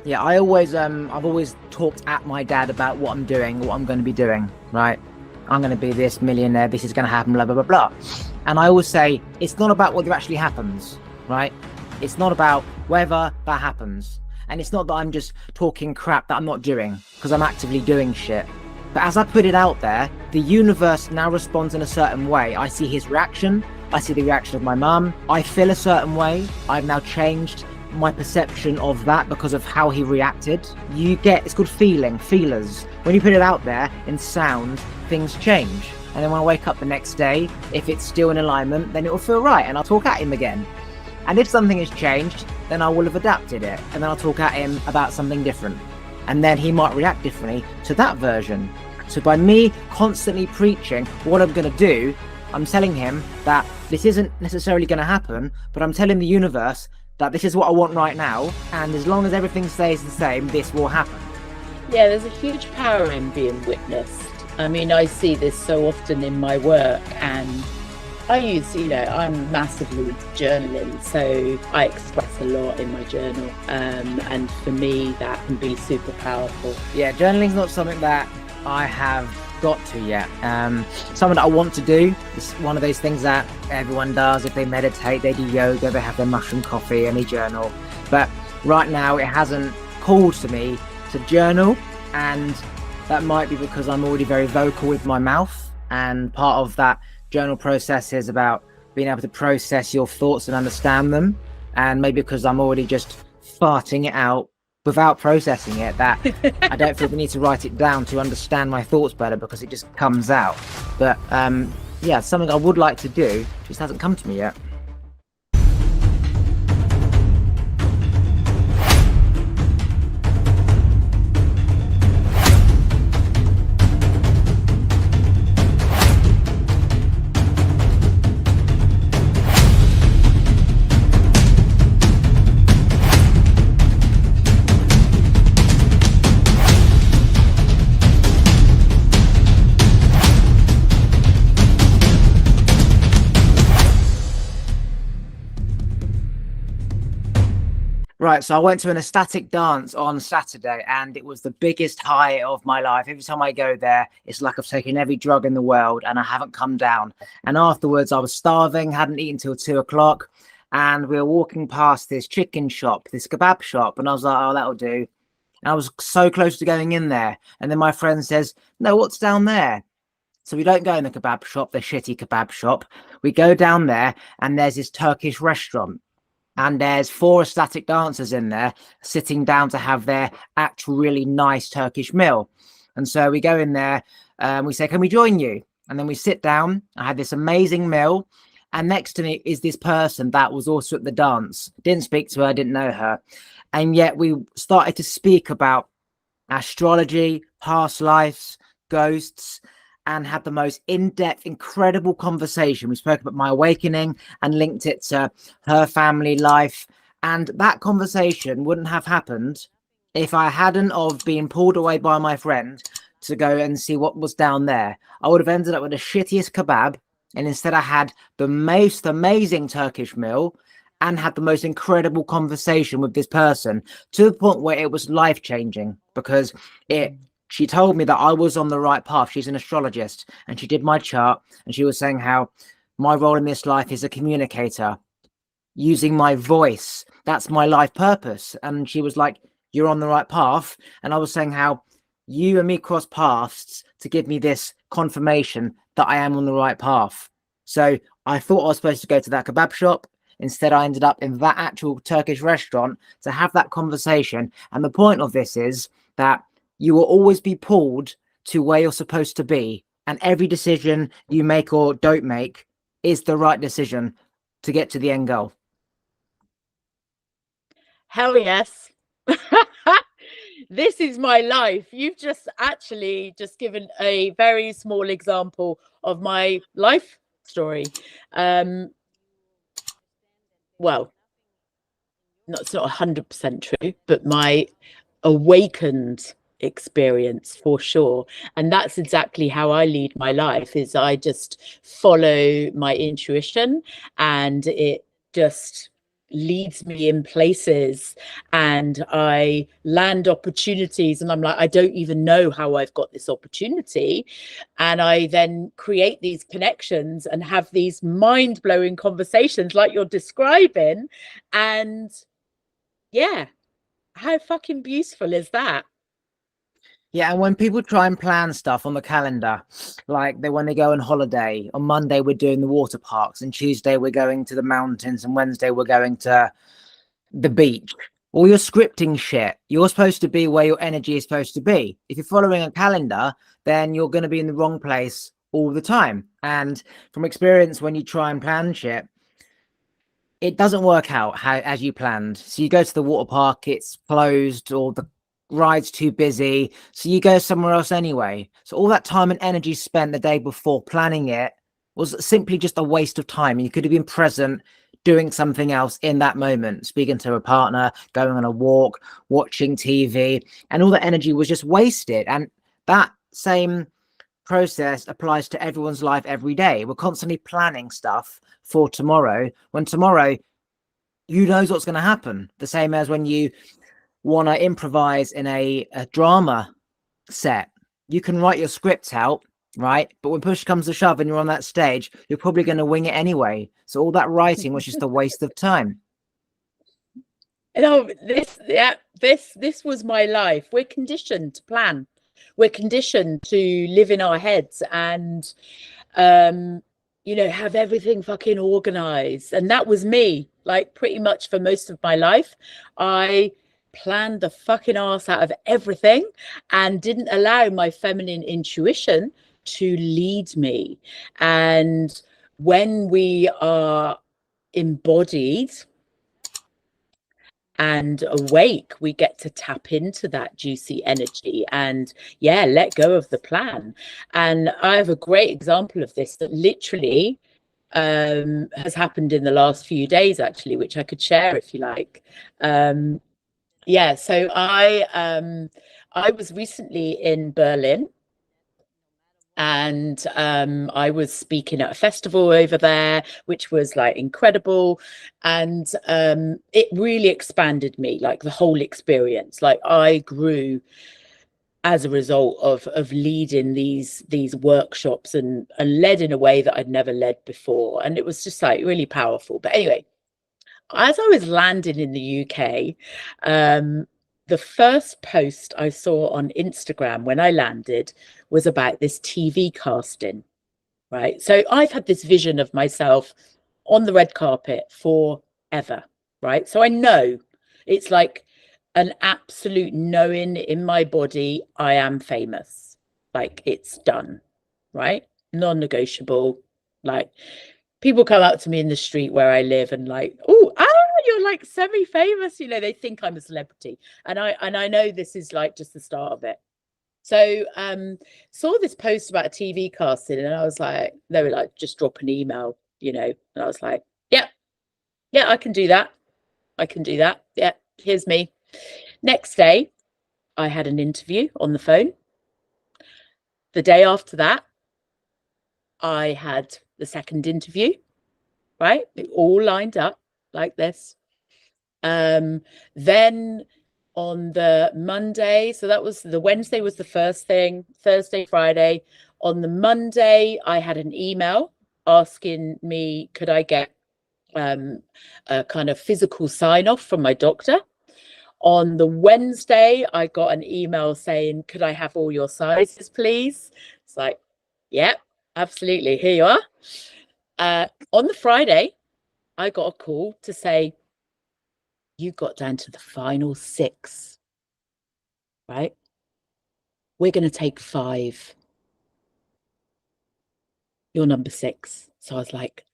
Yeah, I've always talked at my dad about what I'm doing, what I'm going to be doing, right? I'm going to be this millionaire, this is going to happen, blah, blah, blah, blah. And I always say, it's not about whether it actually happens, right? It's not about whether that happens. And it's not that I'm just talking crap that I'm not doing, because I'm actively doing shit. But as I put it out there, the universe now responds in a certain way. I see his reaction. I see the reaction of my mum. I feel a certain way. I've now changed my perception of that because of how he reacted. It's called feelers. When you put it out there in sound, things change. And then when I wake up the next day, if it's still in alignment, then it will feel right and I'll talk at him again. And if something has changed, then I will have adapted it and then I'll talk at him about something different. And then he might react differently to that version. So by me constantly preaching what I'm going to do, I'm telling him that this isn't necessarily going to happen, but I'm telling the universe that this is what I want right now, and as long as everything stays the same, this will happen. Yeah, there's a huge power in being witnessed. I mean, I see this so often in my work, and I'm massively journaling, so I express a lot in my journal, and for me, that can be super powerful. Yeah, journaling's not something that I have got to yet. Something that I want to do. It's one of those things that everyone does. If they meditate, they do yoga, they have their mushroom coffee and they journal. But right now it hasn't called to me to journal, and that might be because I'm already very vocal with my mouth, and part of that journal process is about being able to process your thoughts and understand them, and maybe because I'm already just farting it out without processing it, that I don't feel the need to write it down to understand my thoughts better, because it just comes out. But yeah, something I would like to do, just hasn't come to me yet. Right, so I went to an ecstatic dance on Saturday, and it was the biggest high of my life. Every time I go there, it's like I've taken every drug in the world and I haven't come down. And afterwards, I was starving, hadn't eaten till 2 o'clock, and we were walking past this chicken shop, this kebab shop, and I was like, oh, that'll do. And I was so close to going in there. And then my friend says, no, what's down there? So we don't go in the kebab shop, the shitty kebab shop. We go down there, and there's this Turkish restaurant. And there's 4 ecstatic dancers in there sitting down to have their actual really nice Turkish meal. And so we go in there, we say, can we join you? And then we sit down. I had this amazing meal. And next to me is this person that was also at the dance. Didn't speak to her, didn't know her. And yet we started to speak about astrology, past lives, ghosts, and had the most in-depth, incredible conversation. We spoke about my awakening and linked it to her family life. And that conversation wouldn't have happened if I hadn't of been pulled away by my friend to go and see what was down there. I would have ended up with the shittiest kebab, and instead I had the most amazing Turkish meal and had the most incredible conversation with this person, to the point where it was life-changing, because she told me that I was on the right path. She's an astrologist, and she did my chart, and she was saying how my role in this life is a communicator, using my voice. That's my life purpose. And she was like, you're on the right path. And I was saying how you and me cross paths to give me this confirmation that I am on the right path. So I thought I was supposed to go to that kebab shop. Instead, I ended up in that actual Turkish restaurant to have that conversation. And the point of this is that you will always be pulled to where you're supposed to be. And every decision you make or don't make is the right decision to get to the end goal. Hell yes. This is my life. You've just given a very small example of my life story. Well, it's not 100% true, but my awakened experience for sure. And that's exactly how I lead my life, is I just follow my intuition, and it just leads me in places, and I land opportunities, and I'm like, I don't even know how I've got this opportunity. And I then create these connections and have these mind-blowing conversations like you're describing. And yeah, how fucking beautiful is that? Yeah, and when people try and plan stuff on the calendar, like when they go on holiday, on Monday we're doing the water parks, and Tuesday we're going to the mountains, and Wednesday we're going to the beach. All your scripting shit, you're supposed to be where your energy is supposed to be. If you're following a calendar, then you're going to be in the wrong place all the time. And from experience, when you try and plan shit, it doesn't work out how as you planned. So you go to the water park, it's closed, or the ride's too busy, so you go somewhere else anyway. So all that time and energy spent the day before planning it was simply just a waste of time. You could have been present doing something else in that moment, speaking to a partner, going on a walk, watching TV, and all that energy was just wasted. And that same process applies to everyone's life every day. We're constantly planning stuff for tomorrow, when tomorrow, who knows what's going to happen. The same as when you want to improvise in a drama set, you can write your scripts out, right? But when push comes to shove and you're on that stage, you're probably going to wing it anyway. So all that writing was just a waste of time. This was my life. We're conditioned to plan. We're conditioned to live in our heads and have everything fucking organized. And that was me, like, pretty much for most of my life. I planned the fucking ass out of everything and didn't allow my feminine intuition to lead me. And when we are embodied and awake, we get to tap into that juicy energy and let go of the plan. And I have a great example of this that literally has happened in the last few days, actually, which I could share if you like. So I was recently in Berlin, and I was speaking at a festival over there, which was like incredible. And it really expanded me, like the whole experience. Like I grew as a result of leading these workshops and led in a way that I'd never led before. And it was just like really powerful. But anyway, as I was landing in the UK, the first post I saw on Instagram when I landed was about this TV casting, right? So I've had this vision of myself on the red carpet forever, right? So I know it's like an absolute knowing in my body, I am famous. Like it's done, right? Non-negotiable. Like people come up to me in the street where I live and like, you're like semi-famous, they think I'm a celebrity. And I know this is like just the start of it. So saw this post about a TV casting, and I was like, they were like, just drop an email, and I was like, yeah, I can do that. Yeah, here's me. Next day, I had an interview on the phone. The day after that, I had the second interview, right? It all lined up like this. Then on the Monday, so that was the Wednesday was the first thing, Thursday, Friday. On the Monday, I had an email asking me, could I get a kind of physical sign off from my doctor. On the Wednesday, I got an email saying, could I have all your sizes, please? It's like, yeah, absolutely. Here you are. On the Friday, I got a call to say, you got down to the final 6, right? We're going to take 5. You're number 6. So I was like,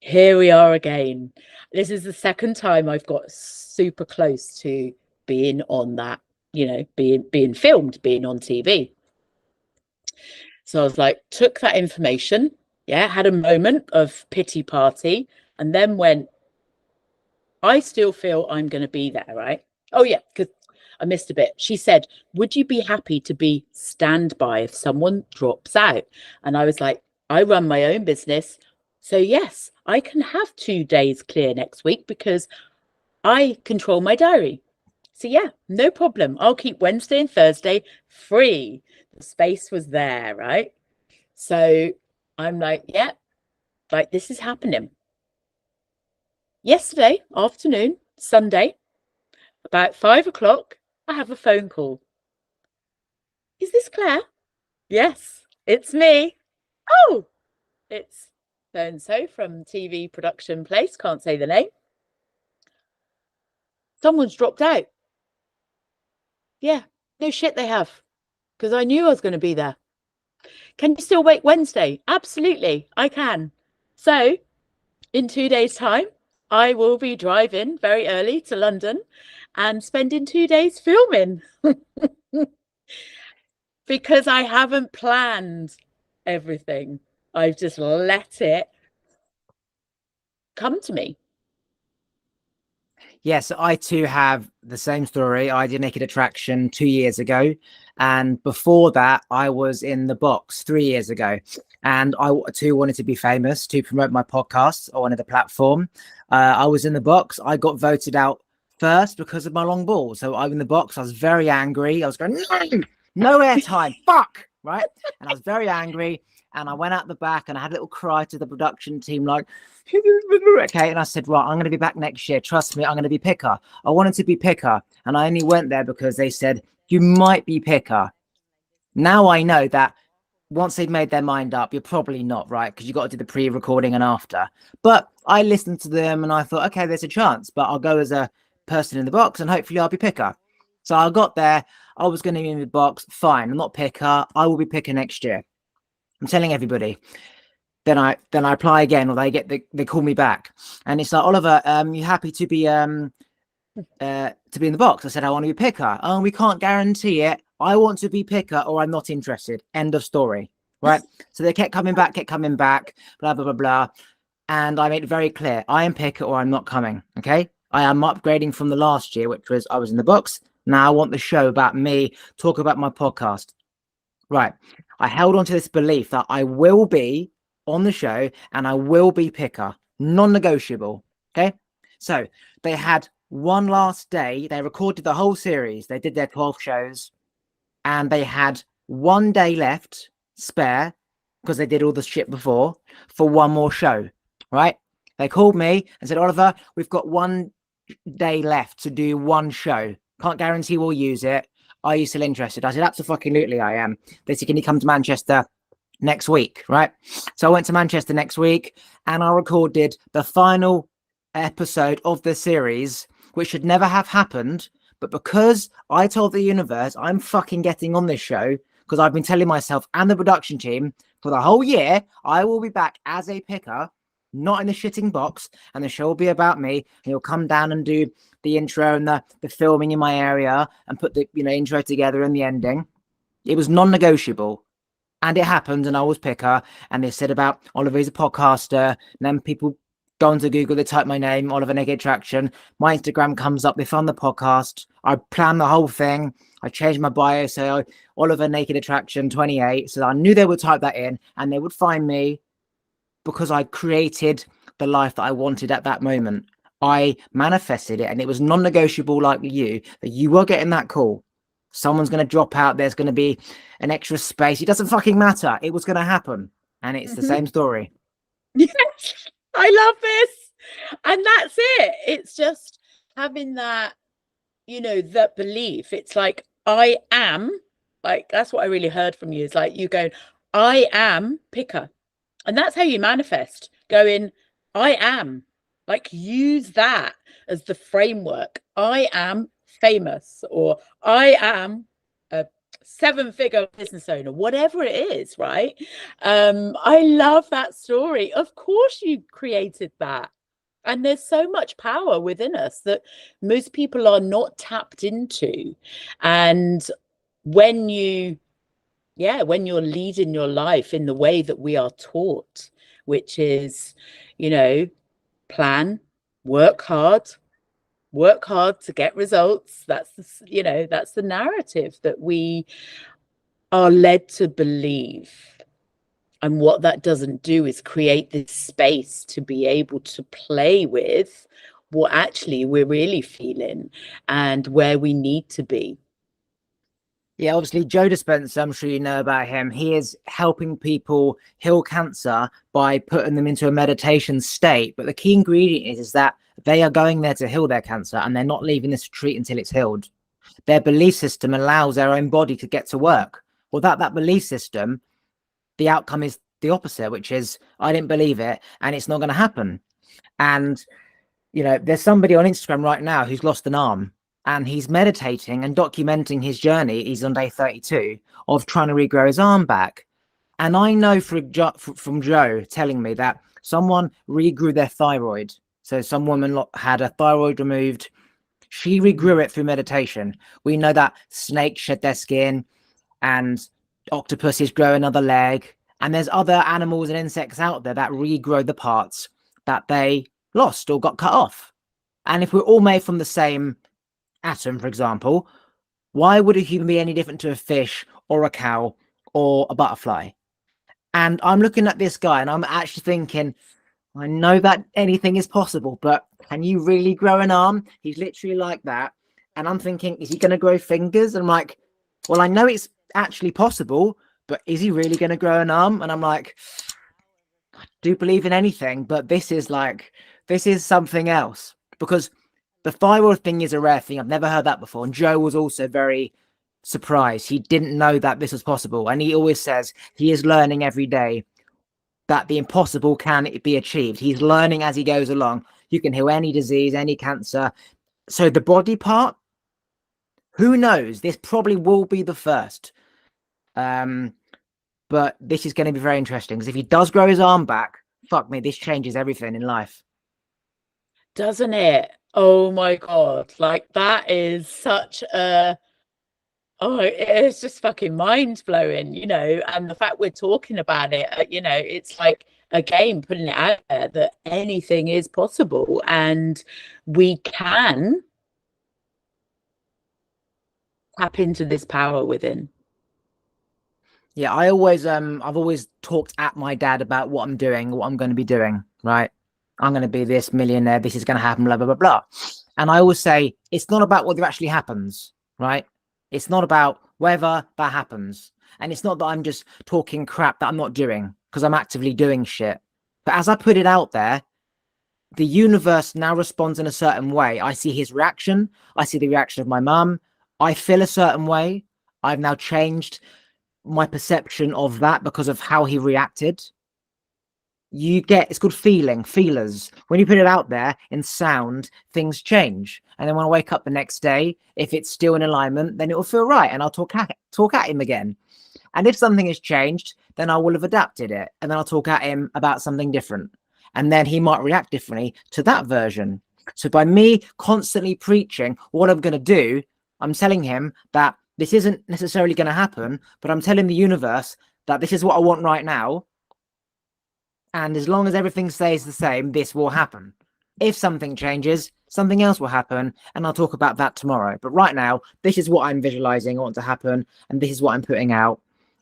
here we are again. This is the second time I've got super close to being on that, being filmed, being on TV. So I was like, took that information, had a moment of pity party, and then went, I still feel I'm going to be there, right? Oh, yeah, because I missed a bit. She said, would you be happy to be standby if someone drops out? And I was like, I run my own business. So, yes, I can have 2 days clear next week because I control my diary. So yeah, no problem. I'll keep Wednesday and Thursday free. The space was there, right? So I'm like, yeah, like this is happening. Yesterday afternoon, Sunday, about 5 o'clock, I have a phone call. Is this Claire? Yes, it's me. Oh, it's so-and-so from TV production place. Can't say the name. Someone's dropped out. Yeah, no shit they have. Because I knew I was going to be there. Can you still wait Wednesday? Absolutely, I can. So in 2 days' time, I will be driving very early to London and spending 2 days filming. Because I haven't planned everything. I've just let it come to me. Yes, I too have the same story. I did Naked Attraction 2 years ago. And before that, I was in the box 3 years ago. And I too wanted to be famous to promote my podcast. I wanted a platform. I was in the box. I got voted out first because of my long ball. So I'm in the box. I was very angry. I was going, no airtime. Fuck. Right. And I was very angry. And I went out the back and I had a little cry to the production team, like, okay. And I said, right, I'm going to be back next year. Trust me, I'm going to be picker. I wanted to be picker. And I only went there because they said, you might be picker. Now I know that once they've made their mind up, you're probably not, right? Because you got to do the pre-recording and after. But I listened to them and I thought, okay, there's a chance, but I'll go as a person in the box and hopefully I'll be picker. So I got there. I was going to be in the box. Fine. I'm not picker. I will be picker next year. I'm telling everybody. Then I apply again, or they call me back, and it's like, Oliver, you happy to be in the box? I said, I want to be picker. Oh, we can't guarantee it. I want to be picker, or I'm not interested. End of story. Right? So they kept coming back, blah blah blah blah, and I made it very clear: I am picker, or I'm not coming. Okay? I am upgrading from the last year, which was I was in the box. Now I want the show about me, talk about my podcast. Right. I held on to this belief that I will be on the show and I will be picker, non-negotiable. Okay. So they had one last day. They recorded the whole series. They did their 12 shows and they had 1 day left spare because they did all the shit before for one more show. Right. They called me and said, Oliver, we've got 1 day left to do one show. Can't guarantee we'll use it. Are you still interested? I said, absolutely, I am. They said, can you come to Manchester next week? Right. So I went to Manchester next week and I recorded the final episode of the series, which should never have happened. But because I told the universe I'm fucking getting on this show, because I've been telling myself and the production team for the whole year, I will be back as a picker, not in the shitting box, and the show will be about me. And he'll come down and do the intro and the filming in my area and put the intro together and the ending. It was non-negotiable, and it happened. And I was picker. And they said about Oliver is a podcaster. And then people go onto Google, they type my name, Oliver Naked Attraction. My Instagram comes up. They found the podcast. I planned the whole thing. I changed my bio, so Oliver Naked Attraction 28. So I knew they would type that in and they would find me, because I created the life that I wanted at that moment. I manifested it, and it was non-negotiable, like you, that you were getting that call. Someone's going to drop out. There's going to be an extra space. It doesn't fucking matter. It was going to happen. And it's the same story. Yes, I love this. And that's it. It's just having that, that belief. It's like, I am, like, that's what I really heard from you, is like you going, I am picker. And that's how you manifest, going, I am, like, use that as the framework. I am famous, or I am a 7-figure business owner, whatever it is, right? I love that story. Of course you created that. And there's so much power within us that most people are not tapped into. And when you're leading your life in the way that we are taught, which is, plan, work hard to get results. That's that's the narrative that we are led to believe. And what that doesn't do is create this space to be able to play with what actually we're really feeling and where we need to be. Yeah, obviously, Joe Dispenza, I'm sure you know about him. He is helping people heal cancer by putting them into a meditation state. But the key ingredient is that they are going there to heal their cancer and they're not leaving this retreat until it's healed. Their belief system allows their own body to get to work. Without that belief system, the outcome is the opposite, which is I didn't believe it and it's not going to happen. And, you know, there's somebody on Instagram right now who's lost an arm and he's meditating and documenting his journey. He's on day 32 of trying to regrow his arm back. And I know from Joe telling me that someone regrew their thyroid. So some woman had a thyroid removed. She regrew it through meditation. We know that snakes shed their skin and octopuses grow another leg. And there's other animals and insects out there that regrow the parts that they lost or got cut off. And if we're all made from the same atom, for example, why would a human be any different to a fish or a cow or a butterfly? And I'm looking at this guy and I'm actually thinking, I know that anything is possible, but can you really grow an arm? He's literally like that. And I'm thinking, is he going to grow fingers? And I'm like, well, I know it's actually possible, but is he really going to grow an arm? And I'm like, I do believe in anything, but this is something else, because the thyroid thing is a rare thing. I've never heard that before. And Joe was also very surprised. He didn't know that this was possible. And he always says he is learning every day that the impossible can be achieved. He's learning as he goes along. You can heal any disease, any cancer. So the body part, who knows? This probably will be the first. But this is going to be very interesting because if he does grow his arm back, fuck me, this changes everything in life. Doesn't it? Oh my God. Like that is such a, oh, it's just fucking mind blowing, you know, and the fact we're talking about it, you know, it's like, again, putting it out there that anything is possible and we can tap into this power within. Yeah, I've always talked at my dad about what I'm doing, what I'm going to be doing, right? I'm going to be this millionaire, this is going to happen, blah, blah, blah, blah. And I always say, it's not about whether it actually happens, right? It's not about whether that happens. And it's not that I'm just talking crap that I'm not doing, because I'm actively doing shit. But as I put it out there, the universe now responds in a certain way. I see his reaction. I see the reaction of my mum. I feel a certain way. I've now changed my perception of that because of how he reacted. It's called feelers. When you put it out there in sound, things change. And then when I wake up the next day, if it's still in alignment, then it will feel right. And I'll talk at him again. And if something has changed, then I will have adapted it. And then I'll talk at him about something different. And then he might react differently to that version. So by me constantly preaching what I'm going to do, I'm telling him that this isn't necessarily going to happen, but I'm telling the universe that this is what I want right now. And as long as everything stays the same, this will happen. If something changes, something else will happen. And I'll talk about that tomorrow. But right now, this is what I'm visualizing I want to happen. And this is what I'm putting out.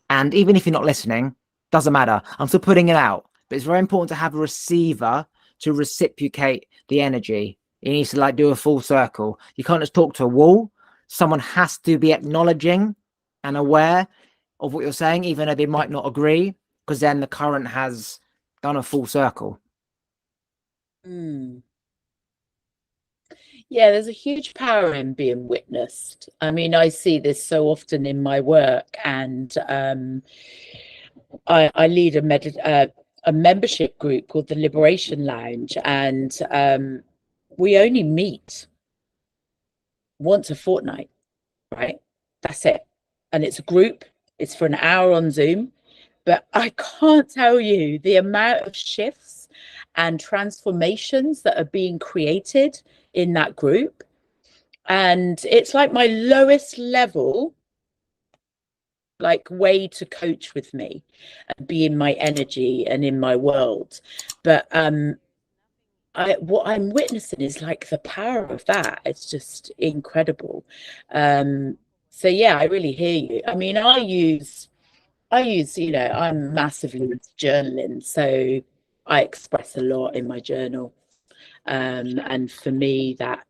And even if you're not listening, doesn't matter. I'm still putting it out. But it's very important to have a receiver to reciprocate the energy. You need to do a full circle. You can't just talk to a wall. Someone has to be acknowledging and aware of what you're saying, even though they might not agree, because then the current has done a full circle. Yeah, there's a huge power in being witnessed. I mean, I see this so often in my work, and I lead a membership group called the Liberation Lounge, and we only meet once a fortnight, right? That's it. And it's a group, it's for an hour on Zoom. But I can't tell you the amount of shifts and transformations that are being created in that group. And it's like my lowest level, way to coach with me and be in my energy and in my world. But what I'm witnessing is the power of that. It's just incredible. So yeah, I really hear you. I mean, I use I use, I'm massively into journaling, so I express a lot in my journal. And for me, that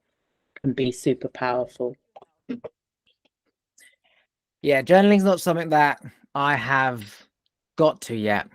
can be super powerful. Yeah, journaling's not something that I have got to yet.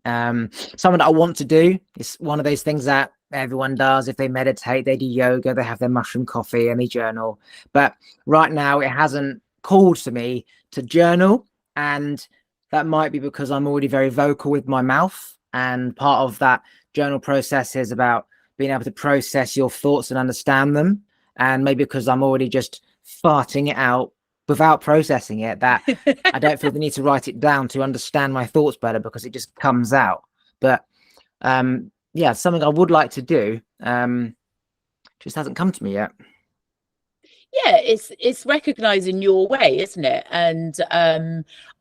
Something that I want to do. It's one of those things that everyone does. If they meditate, they do yoga, they have their mushroom coffee and they journal. But right now it hasn't called to me to journal. And that might be because I'm already very vocal with my mouth. And part of that journal process is about being able to process your thoughts and understand them. And maybe because I'm already just farting it out without processing it, that I don't feel the need to write it down to understand my thoughts better because it just comes out. But yeah, something I would like to do, just hasn't come to me yet. Yeah, it's recognizing your way, isn't it? And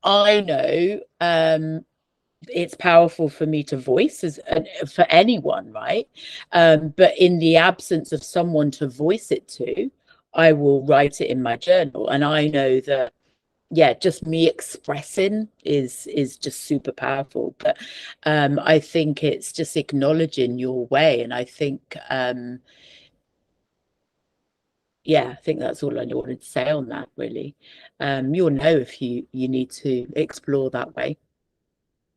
I know it's powerful for me to voice as for anyone, right? But in the absence of someone to voice it to, I will write it in my journal. And I know that, yeah, just me expressing is just super powerful. But I think it's just acknowledging your way. And I think yeah, I think that's all I wanted to say on that, really. You'll know if you need to explore that way.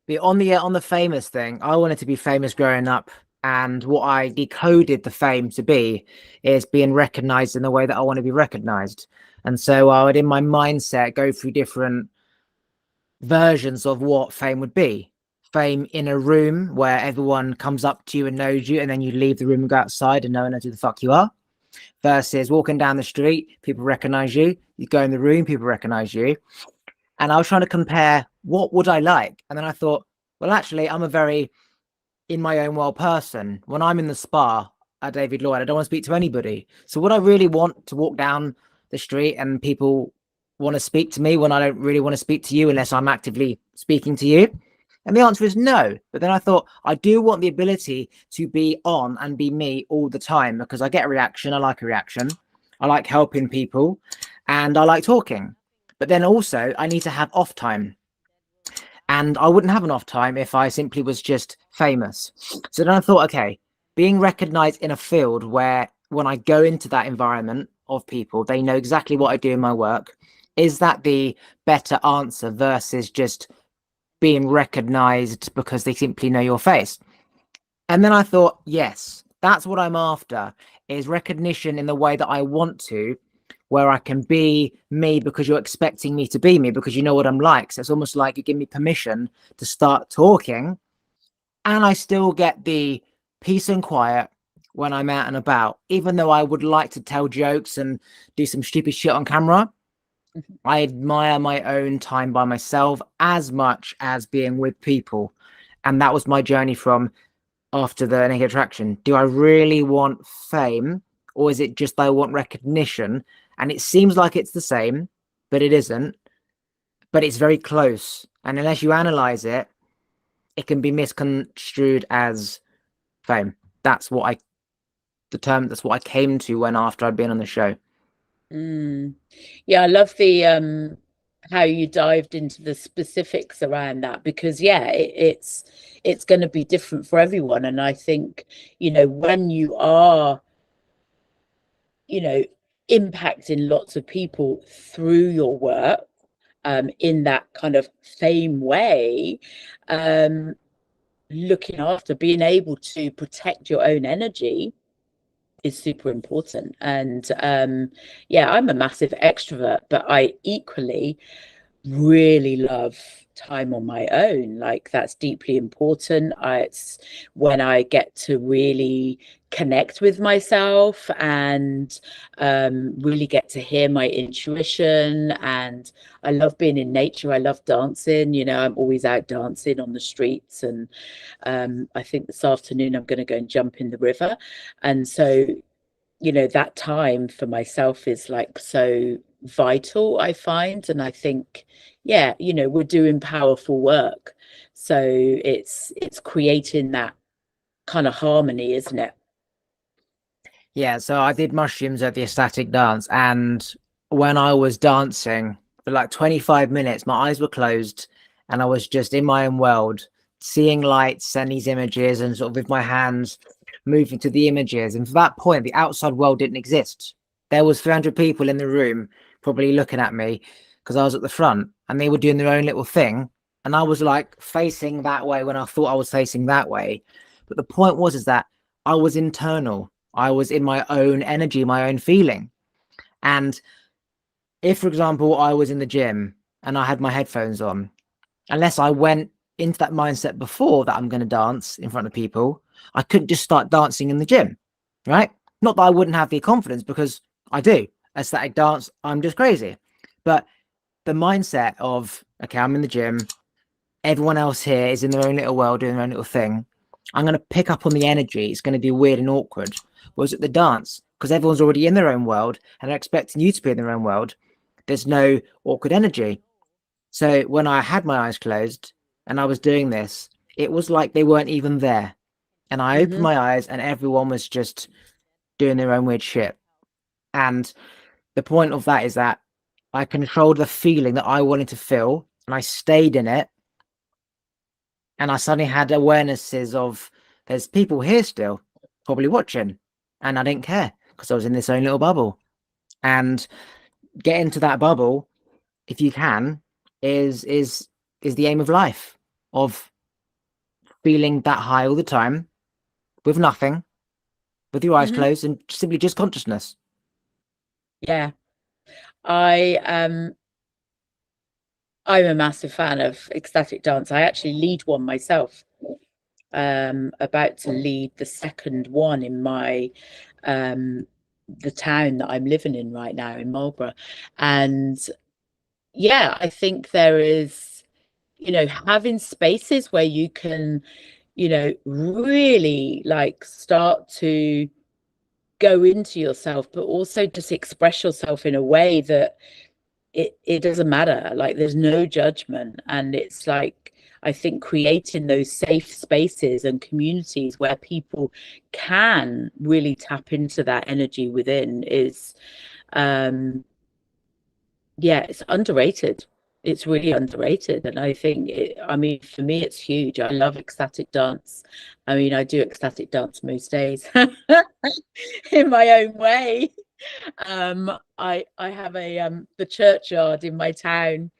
But on the famous thing, I wanted to be famous growing up, and what I decoded the fame to be is being recognized in the way that I want to be recognized. And so I would, in my mindset, go through different versions of what fame would be. Fame in a room where everyone comes up to you and knows you, and then you leave the room and go outside and no one knows who the fuck you are. Versus walking down the street, people recognize you. You go in the room, people recognize you. And I was trying to compare what would I like. And then I thought, well, actually, I'm a very in my own world person. When I'm in the spa at David Lloyd, I don't want to speak to anybody. So would I really want to walk down the street and people want to speak to me when I don't really want to speak to you unless I'm actively speaking to you? And the answer is no. But then I thought, I do want the ability to be on and be me all the time because I get a reaction. I like a reaction. I like helping people and I like talking. But then also, I need to have off time. And I wouldn't have an off time if I simply was just famous. So then I thought, okay, being recognized in a field where when I go into that environment of people, they know exactly what I do in my work. Is that the better answer versus just being recognized because they simply know your face? And then I thought, yes, that's what I'm after, is recognition in the way that I want to, where I can be me because you're expecting me to be me because you know what I'm like. So it's almost like you give me permission to start talking, and I still get the peace and quiet when I'm out and about. Even though I would like to tell jokes and do some stupid shit on camera, I admire my own time by myself as much as being with people. And that was my journey from after the Naked Attraction. Do I really want fame, or is it just I want recognition? And it seems like it's the same, but it isn't. But it's very close. And unless you analyze it, it can be misconstrued as fame. That's what I that's what I came to when after I'd been on the show. Yeah, I love the how you dived into the specifics around that because yeah, it's going to be different for everyone. And I think, when you are, you know, impacting lots of people through your work, in that kind of same way, looking after being able to protect your own energy is super important. And yeah, I'm a massive extrovert, but I equally really love time on my own. Like that's deeply important. It's when I get to really connect with myself and really get to hear my intuition. And I love being in nature. I love dancing. I'm always out dancing on the streets. And I think this afternoon I'm going to go and jump in the river. And so that time for myself is like so vital, I find. And I think, yeah, we're doing powerful work. So it's creating that kind of harmony, isn't it? Yeah, so I did mushrooms at the ecstatic dance, and when I was dancing for like 25 minutes, my eyes were closed and I was just in my own world, seeing lights and these images, and sort of with my hands moving to the images. And from that point, the outside world didn't exist. There was 300 people in the room probably looking at me because I was at the front, and they were doing their own little thing, and I was like facing that way when I thought I was facing that way. But the point was is that I was internal. I was in my own energy, my own feeling. And if, for example, I was in the gym and I had my headphones on, unless I went into that mindset before that I'm going to dance in front of people, I couldn't just start dancing in the gym, right? Not that I wouldn't have the confidence, because I do. Aesthetic dance, I'm just crazy. But the mindset of, okay, I'm in the gym, everyone else here is in their own little world doing their own little thing. I'm going to pick up on the energy. It's going to be weird and awkward. Whereas at the dance, because everyone's already in their own world and they're expecting you to be in their own world, there's no awkward energy. So when I had my eyes closed and I was doing this, it was like they weren't even there. And I opened my eyes and everyone was just doing their own weird shit. And the point of that is that I controlled the feeling that I wanted to feel, and I stayed in it. And I suddenly had awarenesses of, there's people here still probably watching, and I didn't care because I was in this own little bubble. And get into that bubble, if you can, is the aim of life, of feeling that high all the time with nothing, with your eyes closed, and simply just consciousness. Yeah. I'm a massive fan of ecstatic dance. I actually lead one myself. About to lead the second one in my the town that I'm living in right now, in Marlborough. And yeah, I think there is, having spaces where you can, really like start to go into yourself, but also just express yourself in a way that it doesn't matter. Like, there's no judgment. And it's like, I think creating those safe spaces and communities where people can really tap into that energy within is, it's underrated. It's really underrated. And I think, for me, it's huge. I love ecstatic dance. I mean, I do ecstatic dance most days in my own way. I have the churchyard in my town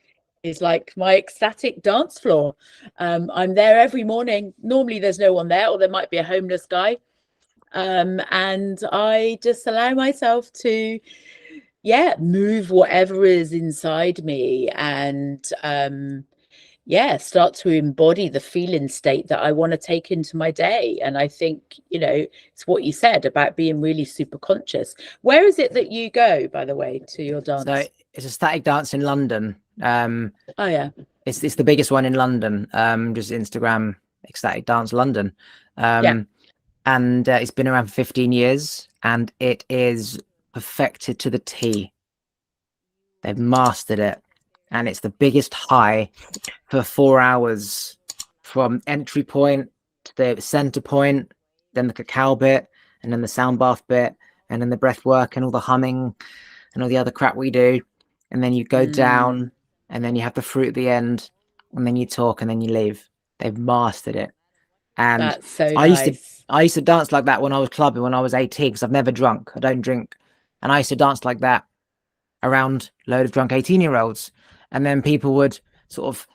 is like my ecstatic dance floor. I'm there every morning. Normally there's no one there, or there might be a homeless guy. And I just allow myself to move whatever is inside me, and start to embody the feeling state that I want to take into my day. And I think, it's what you said about being really super conscious. Where is it that you go, by the way, to your dance? So it's a static dance in London. Oh yeah. It's the biggest one in London. Just Instagram ecstatic dance London. And it's been around for 15 years, and it is perfected to the T. They've mastered it, and it's the biggest high for 4 hours, from entry point to the center point, then the cacao bit, and then the sound bath bit, and then the breath work and all the humming and all the other crap we do. And then you go down, and then you have the fruit at the end, and then you talk, and then you leave. They've mastered it. And that's so nice. I used to dance like that when I was clubbing when I was 18, because I've never drunk. I don't drink. And I used to dance like that around a load of drunk 18-year-olds. And then people would sort of,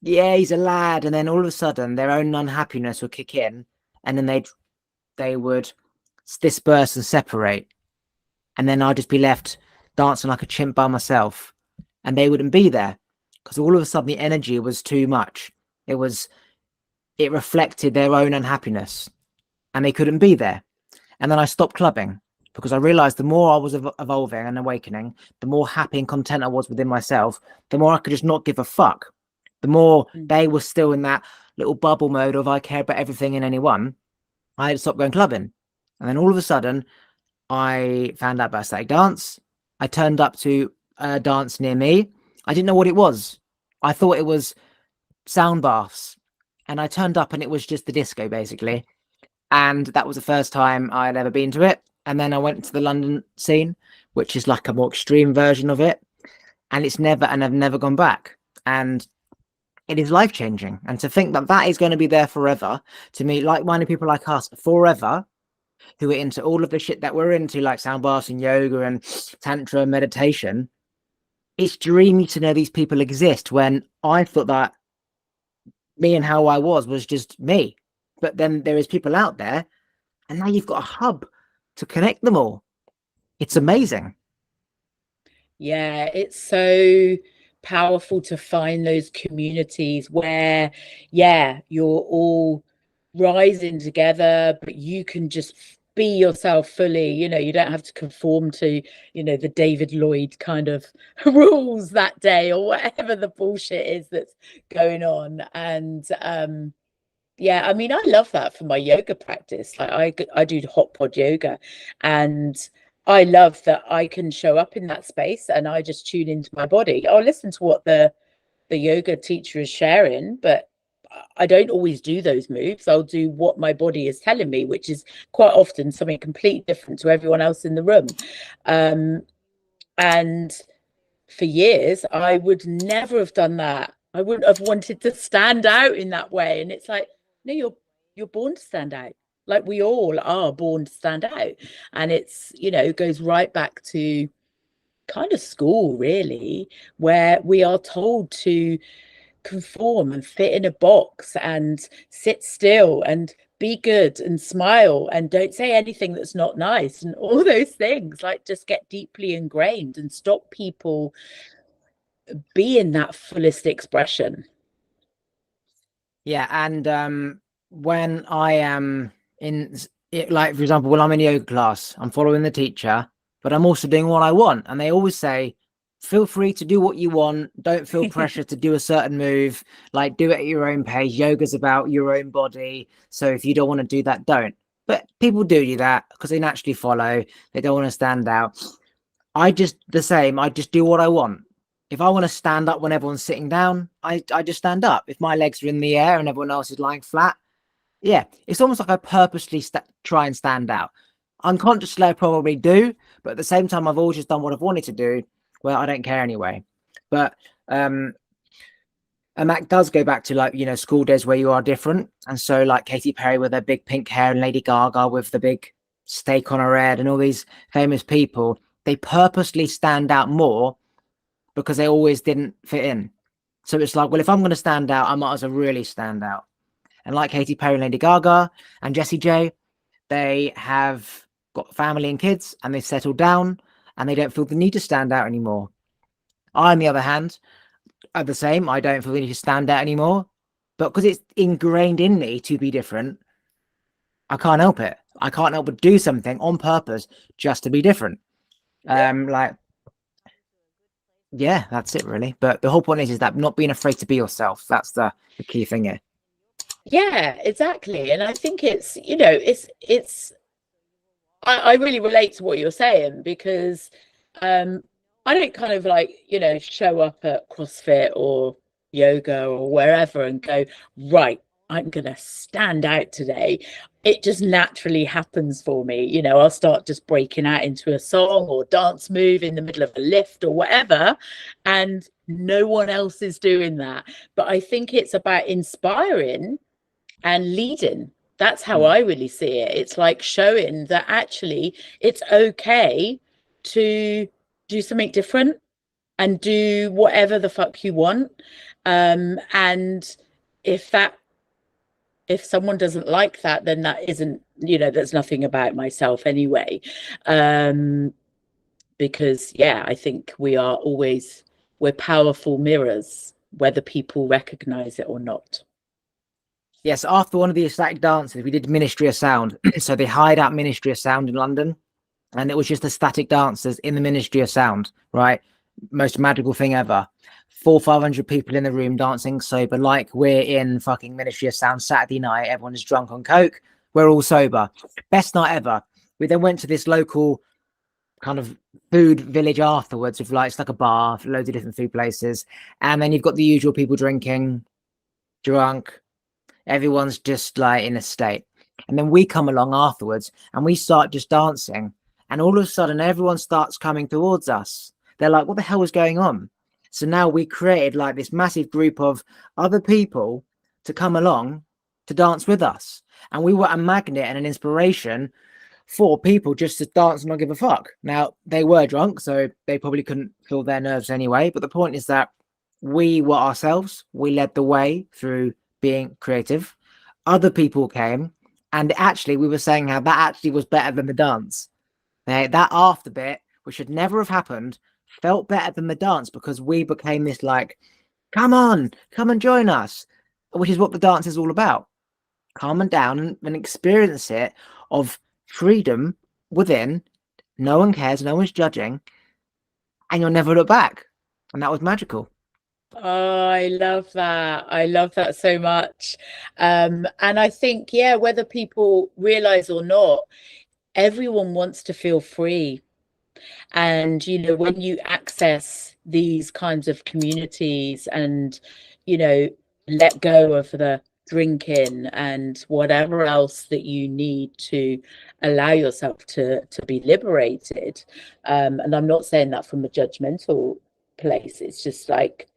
yeah, he's a lad. And then all of a sudden their own unhappiness would kick in. And then they would disperse and separate. And then I'd just be left dancing like a chimp by myself. And they wouldn't be there, because all of a sudden the energy was too much. It reflected their own unhappiness, and they couldn't be there. And then I stopped clubbing, because I realized the more I was evolving and awakening, the more happy and content I was within myself, the more I could just not give a fuck. The more they were still in that little bubble mode of I care about everything and anyone, I had to stop going clubbing. And then all of a sudden, I found out about static dance. I turned up to a dance near me. I didn't know what it was. I thought it was sound baths. And I turned up and it was just the disco, basically. And that was the first time I'd ever been to it. And then I went to the London scene, which is like a more extreme version of it. And I've never gone back. And it is life changing. And to think that that is going to be there forever, to me, like-minded people like us forever, who are into all of the shit that we're into, like sound baths and yoga and tantra and meditation, it's dreamy to know these people exist, when I thought that me and how I was just me. But then there is people out there, and now you've got a hub to connect them all. It's amazing. Yeah, it's so powerful to find those communities where, yeah, you're all rising together, but you can just be yourself fully. You don't have to conform to, the David Lloyd kind of rules that day, or whatever the bullshit is that's going on. And yeah, I mean, I love that for my yoga practice. Like I do hot pod yoga, and I love that I can show up in that space and I just tune into my body. I'll listen to what the yoga teacher is sharing, but I don't always do those moves. I'll do what my body is telling me, which is quite often something completely different to everyone else in the room. And for years, I would never have done that. I wouldn't have wanted to stand out in that way. And it's like, no, you're born to stand out. Like we all are born to stand out. And it's, goes right back to kind of school, really, where we are told to conform and fit in a box and sit still and be good and smile and don't say anything that's not nice, and all those things, like, just get deeply ingrained and stop people being that fullest expression. Yeah, and when I am in it, like for example, when I'm in yoga class, I'm following the teacher, but I'm also doing what I want. And they always say, feel free to do what you want. Don't feel pressure to do a certain move. Like, do it at your own pace. Yoga's about your own body. So if you don't want to do that, don't. But people do that because they naturally follow. They don't want to stand out. I just do what I want. If I want to stand up when everyone's sitting down, I just stand up. If my legs are in the air and everyone else is lying flat, yeah, it's almost like I purposely try and stand out. Unconsciously, I probably do, but at the same time, I've always just done what I've wanted to do. Well, I don't care anyway. But and that does go back to, like, school days where you are different. And so, like Katy Perry with her big pink hair and Lady Gaga with the big steak on her head and all these famous people, they purposely stand out more because they always didn't fit in. So it's like, well, if I'm going to stand out, I might as well really stand out. And like Katy Perry and Lady Gaga and Jessie J, they have got family and kids and they've settled down and they don't feel the need to stand out anymore. I, on the other hand, are the same. I don't feel the need to stand out anymore, but because it's ingrained in me to be different, I can't help it. I can't help but do something on purpose just to be different. Like, yeah, that's it really. But the whole point is that not being afraid to be yourself. That's the key thing here. Yeah, exactly. And I think it's, I really relate to what you're saying, because I don't kind of like, show up at CrossFit or yoga or wherever and go, right, I'm going to stand out today. It just naturally happens for me. I'll start just breaking out into a song or dance move in the middle of a lift or whatever, and no one else is doing that. But I think it's about inspiring and leading. That's how I really see it. It's like showing that actually it's okay to do something different and do whatever the fuck you want. And if someone doesn't like that, then that isn't, there's nothing about myself anyway. Because yeah, I think we're powerful mirrors, whether people recognize it or not. Yes, after one of the ecstatic dances, we did Ministry of Sound. So they hired out Ministry of Sound in London, and it was just the static dancers in the Ministry of Sound, right? Most magical thing ever. 400-500 people in the room dancing sober, like we're in fucking Ministry of Sound Saturday night. Everyone's drunk on coke. We're all sober. Best night ever. We then went to this local kind of food village afterwards with, like, it's like a bar, loads of different food places. And then you've got the usual people drinking, drunk. Everyone's just like in a state. And then we come along afterwards and we start just dancing. And all of a sudden, everyone starts coming towards us. They're like, what the hell is going on? So now we created like this massive group of other people to come along to dance with us. And we were a magnet and an inspiration for people just to dance and not give a fuck. Now, they were drunk, so they probably couldn't feel their nerves anyway. But the point is that we were ourselves. We led the way through being creative. Other people came, and actually, we were saying how that actually was better than the dance. That after bit, which should never have happened, felt better than the dance because we became this like, come on, come and join us, which is what the dance is all about. Calm and down and experience it of freedom within. No one cares, no one's judging, and you'll never look back. And that was magical. Oh, I love that. I love that so much. And I think, yeah, whether people realize or not, everyone wants to feel free. And, you know, when you access these kinds of communities and, you know, let go of the drinking and whatever else that you need to allow yourself to be liberated. And I'm not saying that from a judgmental place. It's just like,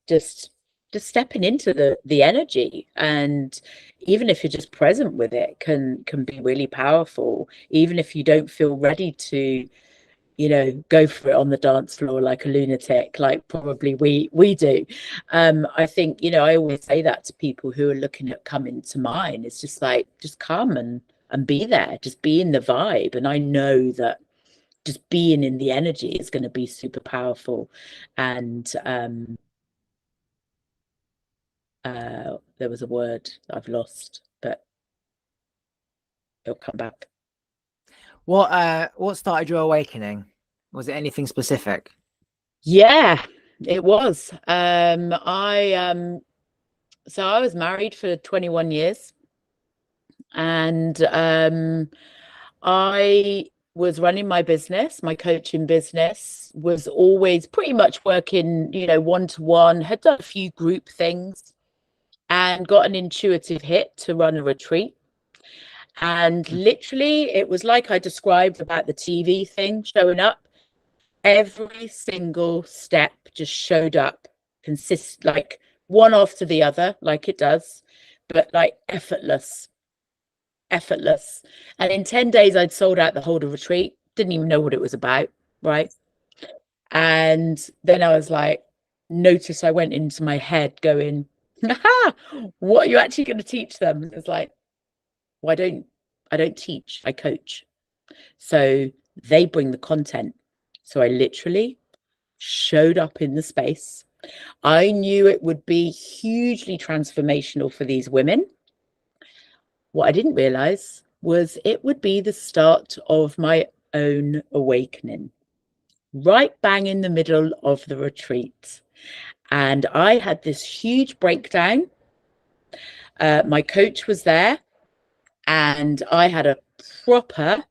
just stepping into the energy, and even if you're just present with it can be really powerful, even if you don't feel ready to, you know, go for it on the dance floor like a lunatic, like probably we do. I think, you know, I always say that to people who are looking at coming to mine. It's just like, just come and be there, just be in the vibe. And I know that just being in the energy is going to be super powerful. And there was a word I've lost, but it'll come back. What started your awakening? Was it anything specific? Yeah, it was. So I was married for 21 years, and I was running my business. My coaching business was always pretty much working, you know, one-to-one, had done a few group things, and got an intuitive hit to run a retreat. And literally, it was like I described about the TV thing showing up. Every single step just showed up, like one after the other, like it does, but like effortless. And in 10 days, I'd sold out the whole retreat, didn't even know what it was about, right? And then I was like, notice I went into my head going, aha, what are you actually going to teach them? And it's like, well, I don't teach, I coach. So they bring the content. So I literally showed up in the space. I knew it would be hugely transformational for these women. What I didn't realize was it would be the start of my own awakening, right bang in the middle of the retreat. And I had this huge breakdown. My coach was there, and I had a proper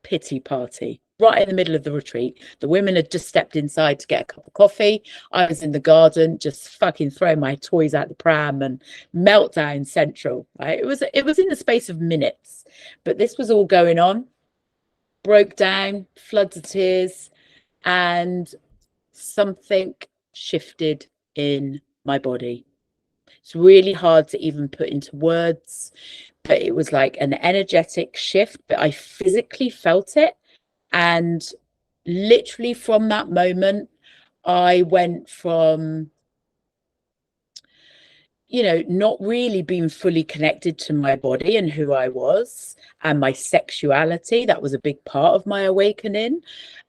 pity party right in the middle of the retreat. The women had just stepped inside to get a cup of coffee. I was in the garden just fucking throwing my toys out the pram, and meltdown central, right? It was in the space of minutes, but this was all going on. Broke down, floods of tears, and something shifted in my body. It's really hard to even put into words, but it was like an energetic shift, but I physically felt it. And literally from that moment, I went from, you know, not really being fully connected to my body and who I was and my sexuality. That was a big part of my awakening,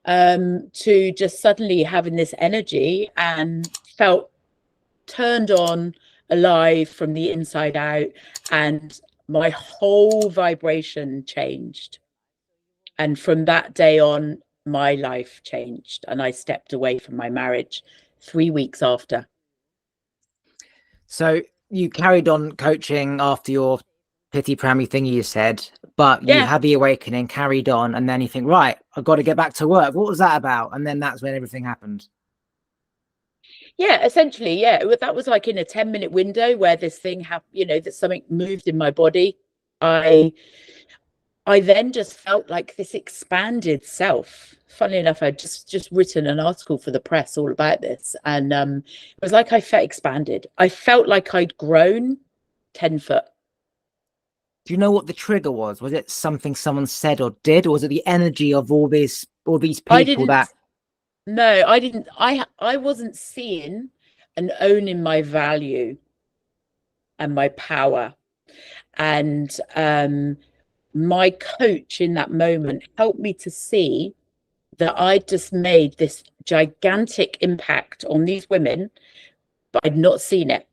to just suddenly having this energy and felt turned on, alive from the inside out, and my whole vibration changed. And from that day on, my life changed, and I stepped away from my marriage 3 weeks after. So you carried on coaching after your pity prammy thingy, you said, but you Yeah. had the awakening, carried on, and then you think, right, I've got to get back to work. What was that about? And then that's when everything happened. Yeah, essentially, yeah. That was like in a 10-minute window where this thing happened, you know, that something moved in my body. I I then just felt like this expanded self. Funnily enough, I'd just written an article for the press all about this, and it was like I felt expanded. I felt like I'd grown 10 foot. Do you know what the trigger was? Was it something someone said or did, or was it the energy of all these people that? No, I didn't. I wasn't seeing and owning my value and my power, and my coach in that moment helped me to see that I just made this gigantic impact on these women, but I'd not seen it.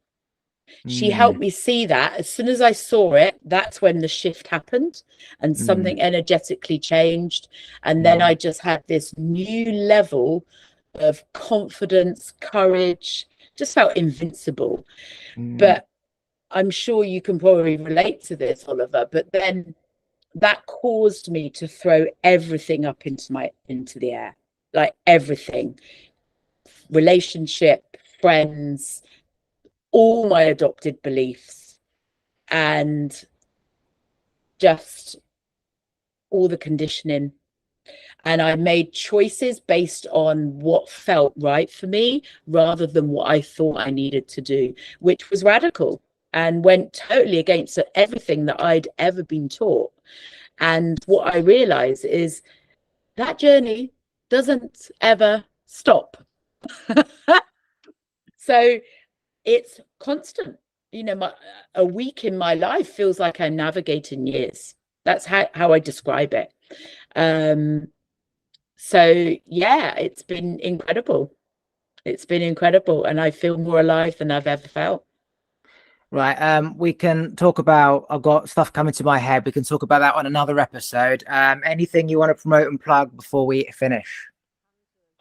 She helped me see that. As soon as I saw it, that's when the shift happened and something energetically changed. And then I just had this new level of confidence, courage, just felt invincible. But I'm sure you can probably relate to this, Oliver, but then that caused me to throw everything up into the air, like everything, relationship, friends, all my adopted beliefs, and just all the conditioning. And I made choices based on what felt right for me rather than what I thought I needed to do, which was radical and went totally against everything that I'd ever been taught. And what I realized is that journey doesn't ever stop. So it's constant. You know, a week in my life feels like I'm navigating years. That's how I describe it. So yeah, it's been incredible. It's been incredible, and I feel more alive than I've ever felt. Right. We can talk about, I've got stuff coming to my head. We can talk about that on another episode. Anything you want to promote and plug before we finish?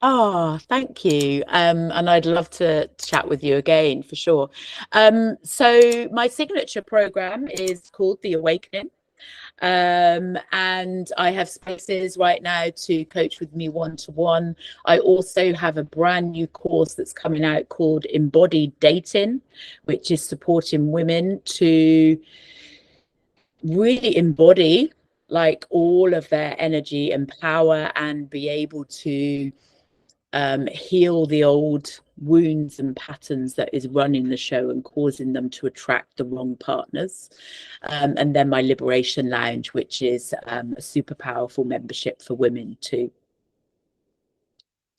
Oh, thank you. And I'd love to chat with you again for sure. So my signature program is called The Awakening. And I have spaces right now to coach with me one-to-one. I also have a brand new course that's coming out called Embodied Dating, which is supporting women to really embody like all of their energy and power and be able to heal the old wounds and patterns that is running the show and causing them to attract the wrong partners. And then my Liberation Lounge, which is a super powerful membership for women too.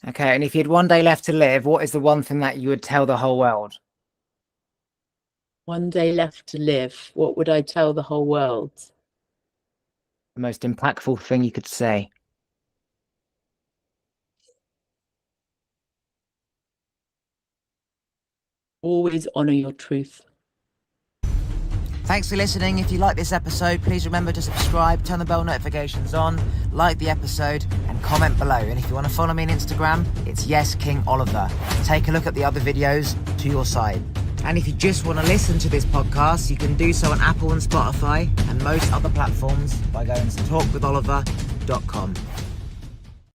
Okay, and if you had one day left to live, what is the one thing that you would tell the whole world? One day left to live, what would I tell the whole world? The most impactful thing you could say. Always honor your truth. Thanks for listening. If you like this episode, please remember to subscribe, turn the bell notifications on, like the episode, and comment below. And if you want to follow me on Instagram, it's YesKingOliver. Take a look at the other videos to your side. And if you just want to listen to this podcast, you can do so on Apple and Spotify and most other platforms by going to talkwitholiver.com.